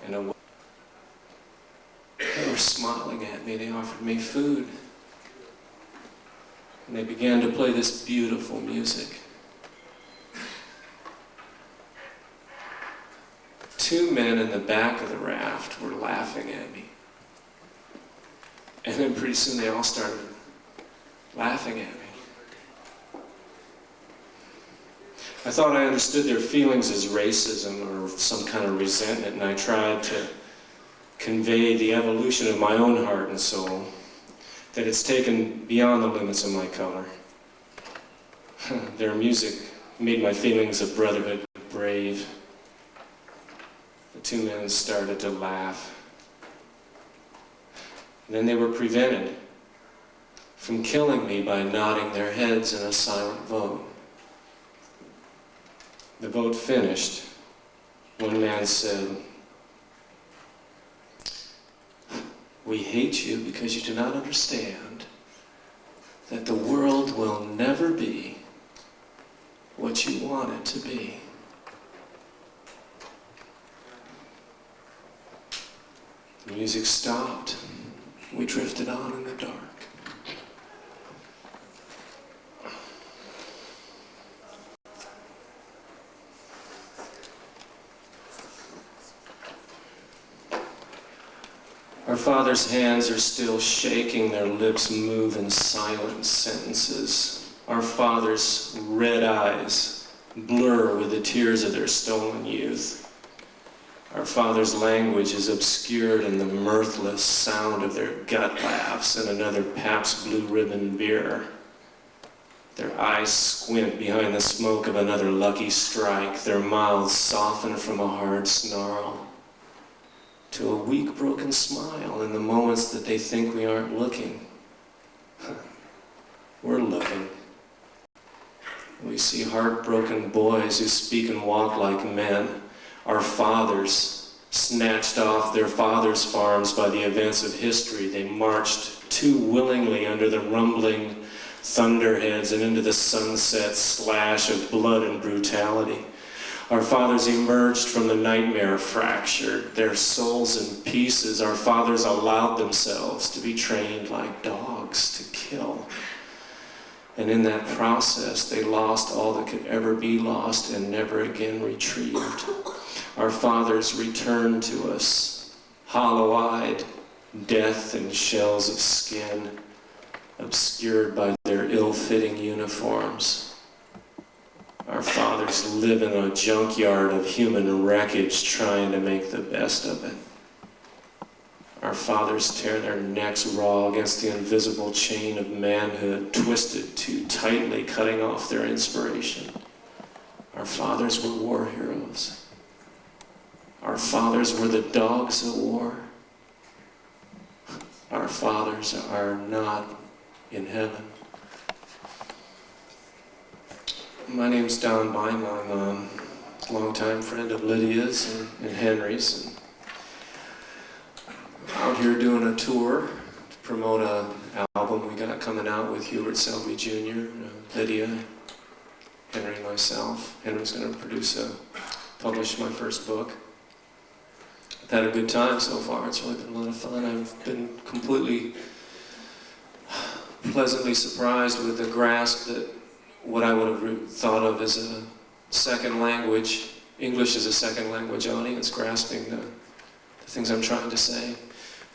and away. They were smiling at me. They offered me food. And they began to play this beautiful music. Two men in the back of the raft were laughing at me. And then pretty soon they all started laughing at me. I thought I understood their feelings as racism or some kind of resentment, and I tried to convey the evolution of my own heart and soul, that it's taken beyond the limits of my color. Their music made my feelings of brotherhood brave. The two men started to laugh. And then they were prevented from killing me by nodding their heads in a silent vote. The vote finished. One man said, "We hate you because you do not understand that the world will never be what you want it to be." The music stopped. We drifted on in the dark. Our Father's hands are still shaking, their lips move in silent sentences. Our Father's red eyes blur with the tears of their stolen youth. Our Father's language is obscured in the mirthless sound of their gut laughs and another Pabst Blue Ribbon beer. Their eyes squint behind the smoke of another Lucky Strike. Their mouths soften from a hard snarl to a weak, broken smile in the moments that they think we aren't looking. We're looking. We see heartbroken boys who speak and walk like men. Our fathers, snatched off their fathers' farms by the events of history, they marched too willingly under the rumbling thunderheads and into the sunset slash of blood and brutality. Our fathers emerged from the nightmare fractured, their souls in pieces. Our fathers allowed themselves to be trained like dogs to kill. And in that process, they lost all that could ever be lost and never again retrieved. Our fathers returned to us, hollow-eyed, death in shells of skin, obscured by their ill-fitting uniforms. Our fathers live in a junkyard of human wreckage trying to make the best of it. Our fathers tear their necks raw against the invisible chain of manhood, twisted too tightly, cutting off their inspiration. Our fathers were war heroes. Our fathers were the dogs of war. Our fathers are not in heaven. My name's Don Bajema. I'm a longtime friend of Lydia's and Henry's. And out here doing a tour to promote an album we got coming out with Hubert Selby Jr., Lydia, Henry, and myself. Henry's going to publish my first book. I've had a good time so far. It's really been a lot of fun. I've been completely pleasantly surprised with the grasp that what I would have thought of as a second language, English as a second language audience, grasping the things I'm trying to say.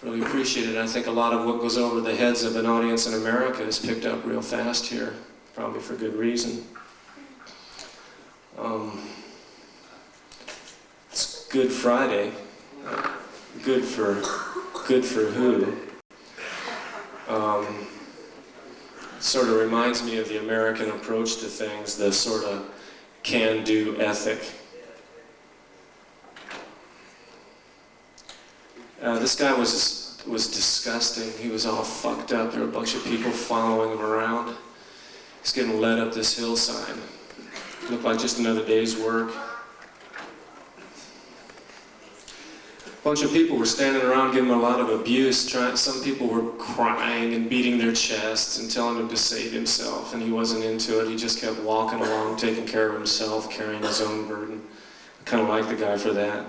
Really appreciate it. I think a lot of what goes over the heads of an audience in America is picked up real fast here, probably for good reason. It's Good Friday. Good for who? Sort of reminds me of the American approach to things, the sort of can-do ethic. This guy was disgusting. He was all fucked up. There were a bunch of people following him around. He's getting led up this hillside. It looked like just another day's work. A bunch of people were standing around giving him a lot of abuse. Some people were crying and beating their chests and telling him to save himself, and he wasn't into it. He just kept walking along, taking care of himself, carrying his own burden. I kind of like the guy for that.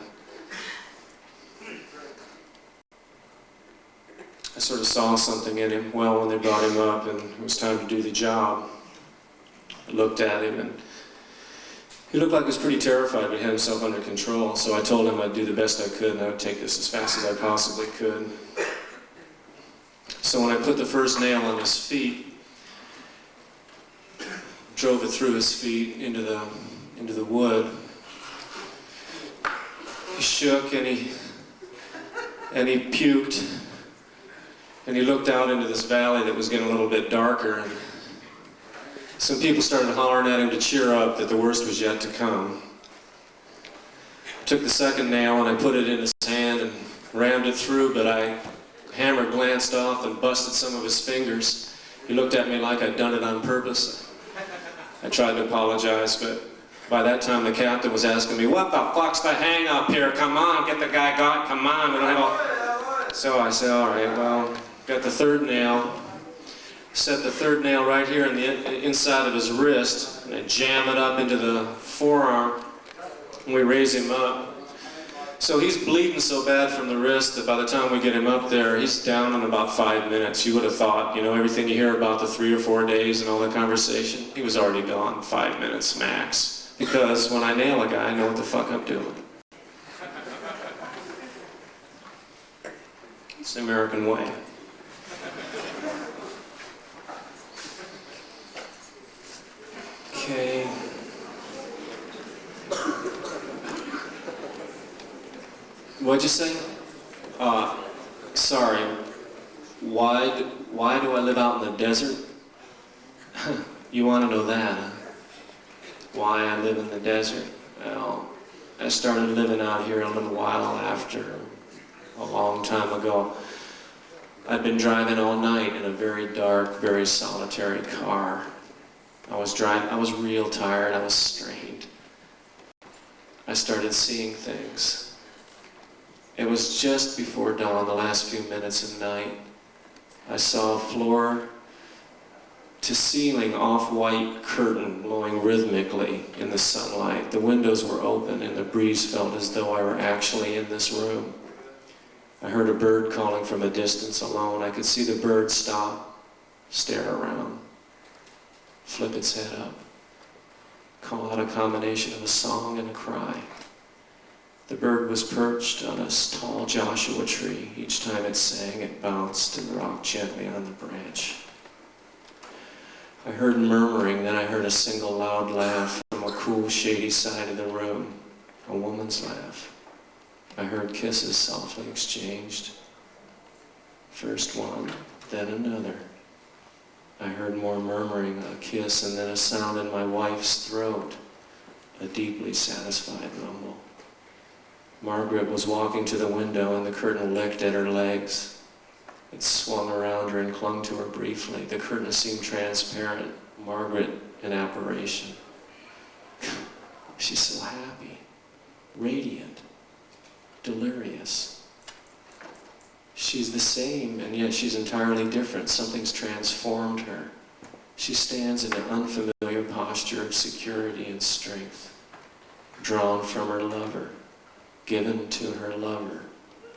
I sort of saw something in him well when they brought him up and it was time to do the job. I looked at him and he looked like he was pretty terrified, but he had himself under control. So I told him I'd do the best I could and I would take this as fast as I possibly could. So when I put the first nail on his feet, drove it through his feet into the wood, he shook and he puked. And he looked out into this valley that was getting a little bit darker, and some people started hollering at him to cheer up, that the worst was yet to come. I took the second nail and I put it in his hand and rammed it through, but I hammer glanced off and busted some of his fingers. He looked at me like I'd done it on purpose. I tried to apologize, but by that time the captain was asking me, "What the fuck's the hang up here? Come on, get the guy got, come on." And I go, so I said, "All right, well," got the third nail, set the third nail right here in the inside of his wrist, and I jam it up into the forearm, and we raise him up. So he's bleeding so bad from the wrist that by the time we get him up there, he's down in about 5 minutes. You would have thought, you know, everything you hear about the 3 or 4 days and all that conversation, he was already gone 5 minutes max. Because when I nail a guy, I know what the fuck I'm doing. It's the American way. Okay. What'd you say? Sorry. Why do I live out in the desert? You want to know that, huh? Why I live in the desert? Well, I started living out here a little while after, a long time ago. I'd been driving all night in a very dark, very solitary car. I was real tired, I was strained. I started seeing things. It was just before dawn, the last few minutes of night. I saw a floor to ceiling off-white curtain blowing rhythmically in the sunlight. The windows were open and the breeze felt as though I were actually in this room. I heard a bird calling from a distance alone. I could see the bird stop, stare around, flip its head up, call out a combination of a song and a cry. The bird was perched on a tall Joshua tree. Each time it sang, it bounced and rocked gently on the branch. I heard murmuring, then I heard a single loud laugh from a cool, shady side of the room, a woman's laugh. I heard kisses softly exchanged. First one, then another. I heard more murmuring, a kiss, and then a sound in my wife's throat, a deeply satisfied rumble. Margaret was walking to the window and the curtain licked at her legs. It swung around her and clung to her briefly. The curtain seemed transparent. Margaret, an apparition. She's so happy, radiant, delirious. She's the same, and yet she's entirely different. Something's transformed her. She stands in an unfamiliar posture of security and strength, drawn from her lover, given to her lover,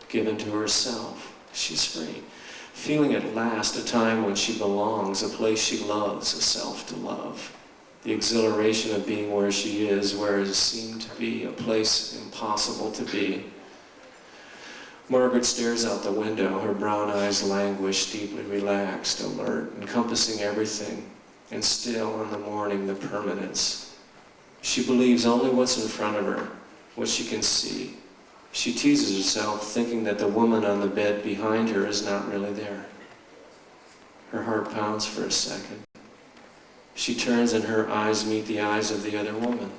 given to herself. She's free, feeling at last a time when she belongs, a place she loves, a self to love. The exhilaration of being where she is, where it seemed to be, a place impossible to be. Margaret stares out the window, her brown eyes languish, deeply relaxed, alert, encompassing everything, and still in the morning the permanence. She believes only what's in front of her, what she can see. She teases herself, thinking that the woman on the bed behind her is not really there. Her heart pounds for a second. She turns and her eyes meet the eyes of the other woman.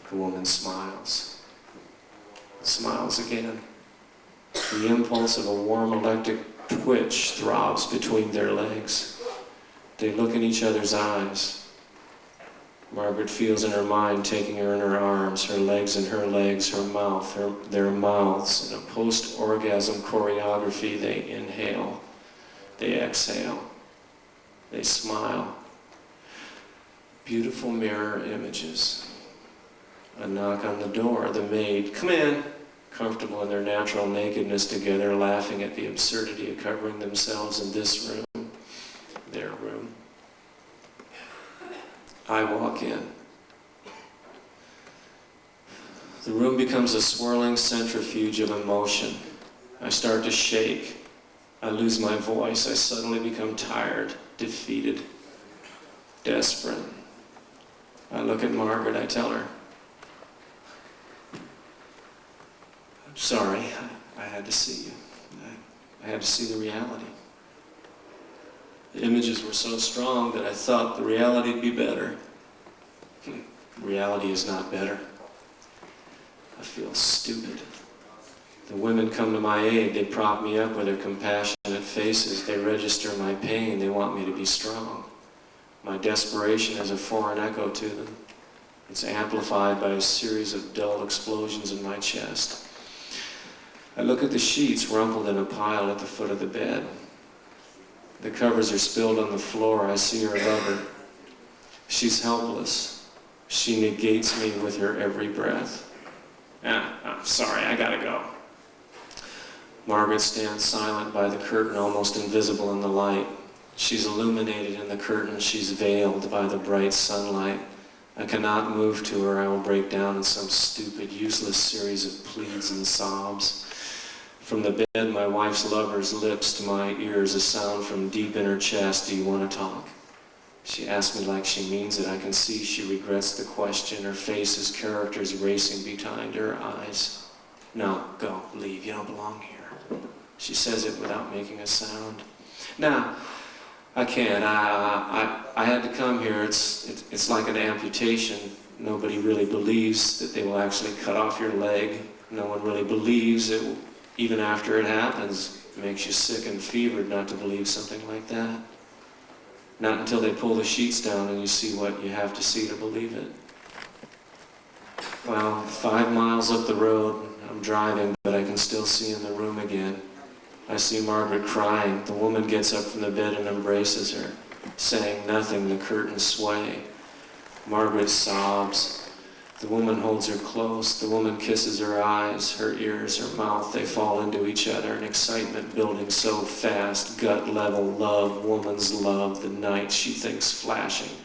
The woman smiles. Smiles again. The impulse of a warm electric twitch throbs between their legs. They look in each other's eyes. Margaret feels in her mind taking her in her arms, her legs in her legs, her mouth, their mouths. In a post-orgasm choreography, they inhale, they exhale, they smile. Beautiful mirror images. A knock on the door, the maid, "Come in, comfortable in their natural nakedness together, laughing at the absurdity of covering themselves in this room, their room. I walk in. The room becomes a swirling centrifuge of emotion. I start to shake. I lose my voice. I suddenly become tired, defeated, desperate. I look at Margaret. I tell her, I'm sorry. I had to see you. I had to see the reality. The images were so strong that I thought the reality would be better. Reality is not better. I feel stupid. The women come to my aid. They prop me up with their compassionate faces. They register my pain. They want me to be strong. My desperation has a foreign echo to them. It's amplified by a series of dull explosions in my chest. I look at the sheets rumpled in a pile at the foot of the bed. The covers are spilled on the floor. I see her lover. She's helpless. She negates me with her every breath. I'm sorry, I gotta go. Margaret stands silent by the curtain, almost invisible in the light. She's illuminated in the curtain. She's veiled by the bright sunlight. I cannot move to her. I will break down in some stupid, useless series of pleads and sobs. From the bed, my wife's lover's lips to my ears, a sound from deep in her chest. Do you want to talk? She asks me like she means it. I can see she regrets the question. Her face is characters racing behind her eyes. No, go, leave. You don't belong here. She says it without making a sound. Now, I can't. I had to come here. It's like an amputation. Nobody really believes that they will actually cut off your leg. No one really believes it, even after it happens. It makes you sick and fevered not to believe something like that. Not until they pull the sheets down and you see what you have to see to believe it. Well, 5 miles up the road, I'm driving, but I can still see in the room again. I see Margaret crying. The woman gets up from the bed and embraces her. Saying nothing, the curtains sway. Margaret sobs. The woman holds her close. The woman kisses her eyes, her ears, her mouth. They fall into each other, an excitement building so fast. Gut-level love, woman's love, the night she thinks flashing.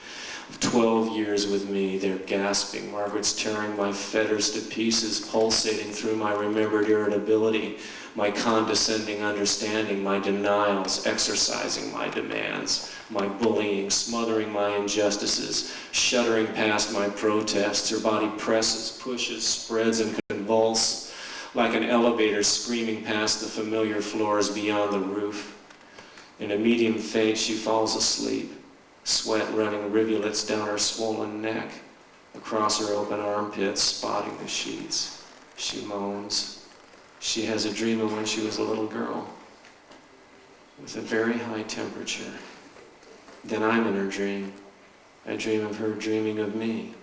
12 years with me, they're gasping. Margaret's tearing my fetters to pieces, pulsating through my remembered irritability, my condescending understanding, my denials, exercising my demands, my bullying, smothering my injustices, shuddering past my protests. Her body presses, pushes, spreads, and convulses like an elevator screaming past the familiar floors beyond the roof. In a medium faint, she falls asleep. Sweat running rivulets down her swollen neck, across her open armpits, spotting the sheets. She moans. She has a dream of when she was a little girl, with a very high temperature. Then I'm in her dream. I dream of her dreaming of me,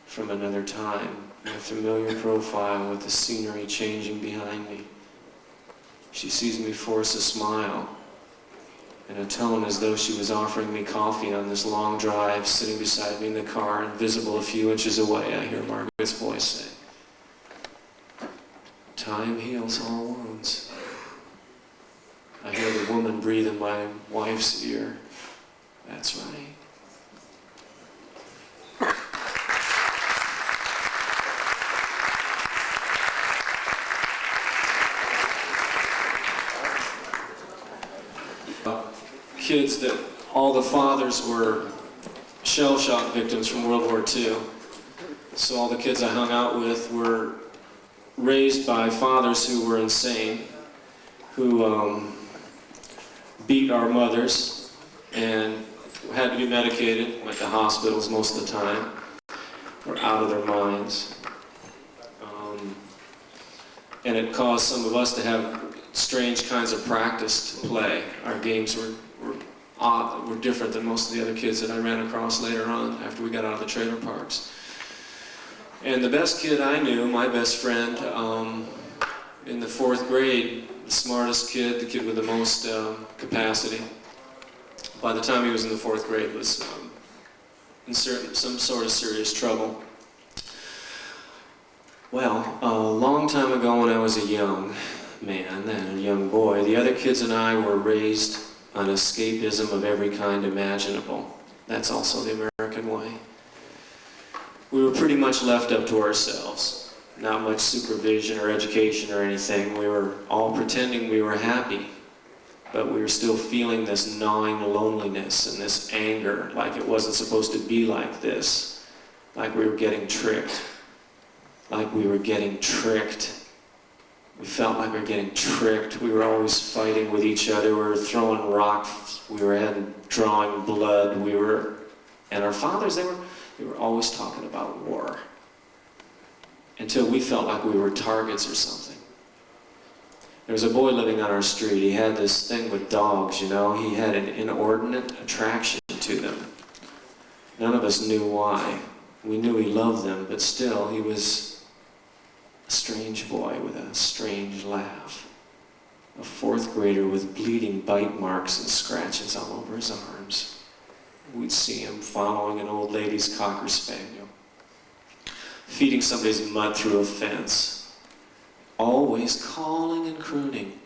from another time, my familiar profile with the scenery changing behind me. She sees me force a smile, in a tone as though she was offering me coffee on this long drive, sitting beside me in the car, invisible a few inches away. I hear Margaret's voice say, "Time heals all wounds." I hear the woman breathe in my wife's ear. That's right. Kids that all the fathers were shell shock victims from World War II. So all the kids I hung out with were raised by fathers who were insane, who beat our mothers and had to be medicated, went to hospitals most of the time, were out of their minds. And it caused some of us to have strange kinds of practice to play. Our games were odd, were different than most of the other kids that I ran across later on after we got out of the trailer parks. And the best kid I knew, my best friend, in the 4th grade, the smartest kid, the kid with the most capacity, by the time he was in the 4th grade was in some sort of serious trouble. Well, a long time ago when I was a young man and a young boy, the other kids and I were raised on escapism of every kind imaginable. That's also the American way. We were pretty much left up to ourselves. Not much supervision or education or anything. We were all pretending we were happy, but we were still feeling this gnawing loneliness and this anger, like it wasn't supposed to be like this, like we were getting tricked. Like we were getting tricked. We felt like we were getting tricked. We were always fighting with each other. We were throwing rocks. We were drawing blood. And our fathers, they were always talking about war. Until we felt like we were targets or something. There was a boy living on our street. He had this thing with dogs, you know. He had an inordinate attraction to them. None of us knew why. We knew he loved them, but still, he was a strange boy with a strange laugh. A fourth grader with bleeding bite marks and scratches all over his arms. We'd see him following an old lady's cocker spaniel, feeding somebody's mud through a fence, always calling and crooning.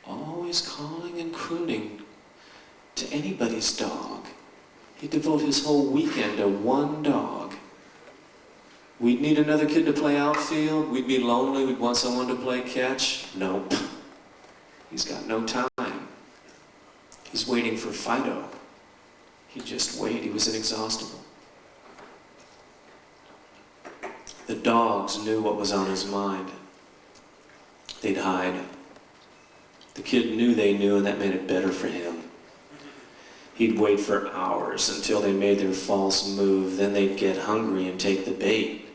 Always calling and crooning to anybody's dog. He'd devote his whole weekend to one dog. We'd need another kid to play outfield. We'd be lonely. We'd want someone to play catch. Nope. He's got no time. He's waiting for Fido. He'd just wait. He was inexhaustible. The dogs knew what was on his mind. They'd hide. The kid knew they knew, and that made it better for him. He'd wait for hours until they made their false move. Then they'd get hungry and take the bait.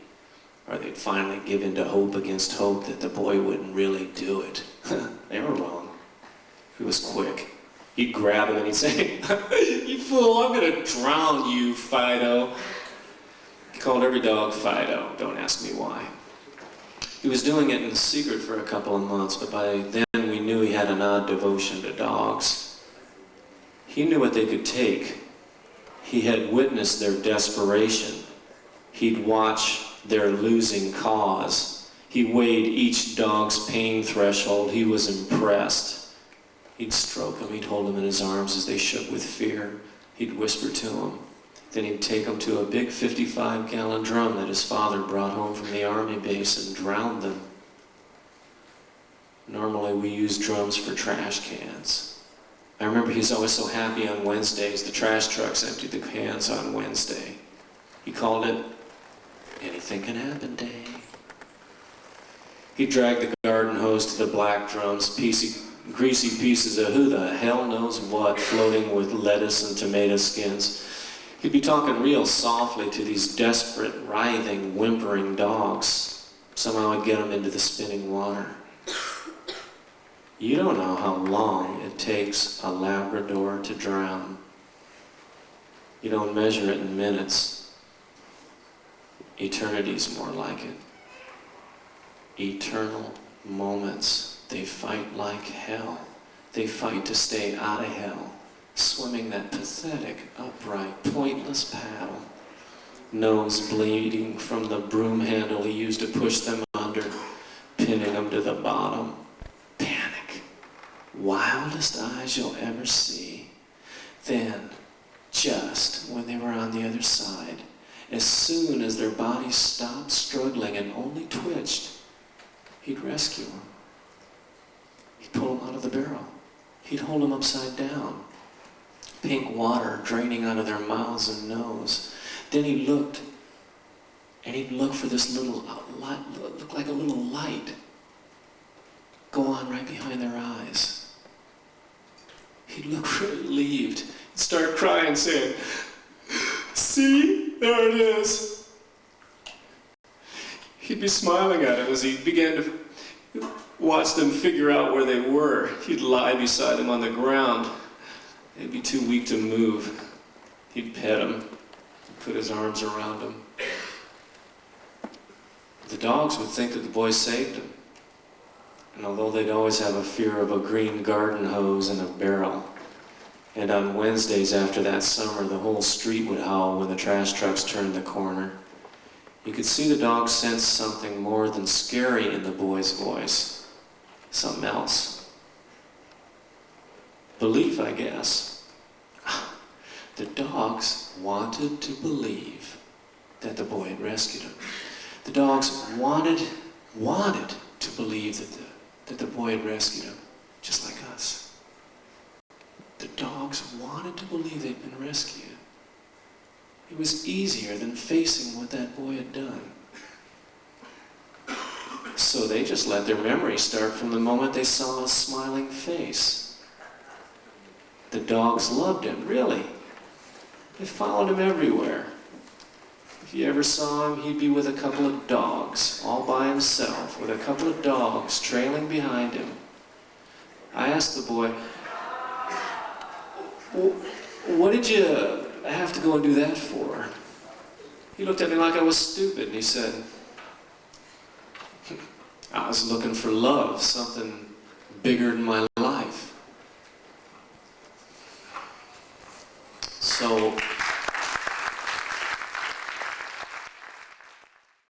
Or they'd finally give in to hope against hope that the boy wouldn't really do it. They were wrong. He was quick. He'd grab him and he'd say, "You fool, I'm gonna drown you, Fido." He called every dog Fido. Don't ask me why. He was doing it in secret for a couple of months, but by then we knew he had an odd devotion to dogs. He knew what they could take. He had witnessed their desperation. He'd watched their losing cause. He weighed each dog's pain threshold. He was impressed. He'd stroke them. He'd hold them in his arms as they shook with fear. He'd whisper to them. Then he'd take them to a big 55-gallon drum that his father brought home from the army base and drowned them. Normally we use drums for trash cans. I remember he was always so happy on Wednesdays. The trash trucks emptied the cans on Wednesday. He called it Anything Can Happen Day. He dragged the garden hose to the black drums, greasy pieces of who the hell knows what, floating with lettuce and tomato skins. He'd be talking real softly to these desperate, writhing, whimpering dogs. Somehow I'd get them into the spinning water. You don't know how long it takes a Labrador to drown. You don't measure it in minutes. Eternity's more like it. Eternal moments. They fight like hell. They fight to stay out of hell, swimming that pathetic, upright, pointless paddle. Nose bleeding from the broom handle he used to push them under, pinning them to the bottom. Panic. Wildest eyes you'll ever see. Then, just when they were on the other side, as soon as their bodies stopped struggling and only twitched, he'd rescue them. He'd pull them out of the barrel. He'd hold them upside down. Pink water draining out of their mouths and nose. Then he looked, and he'd look for this little light, look like a little light, go on right behind their eyes. He'd look relieved. He'd start crying, saying, "See, there it is." He'd be smiling at him as he began to watch them figure out where they were. He'd lie beside them on the ground. They'd be too weak to move. He'd pet them, put his arms around them. The dogs would think that the boy saved them. And although they'd always have a fear of a green garden hose and a barrel, and on Wednesdays after that summer, the whole street would howl when the trash trucks turned the corner. You could see the dog sense something more than scary in the boy's voice. Something else. Belief, I guess. The dogs wanted to believe that the boy had rescued him. The dogs wanted to believe that the boy had rescued him, just like us. The dogs wanted to believe they'd been rescued. It was easier than facing what that boy had done. So they just let their memory start from the moment they saw a smiling face. The dogs loved him, really. They followed him everywhere. If you ever saw him, he'd be with a couple of dogs, all by himself, with a couple of dogs trailing behind him. I asked the boy, "What did you have to go and do that for?" He looked at me like I was stupid, and he said, "I was looking for love, something bigger than my life." So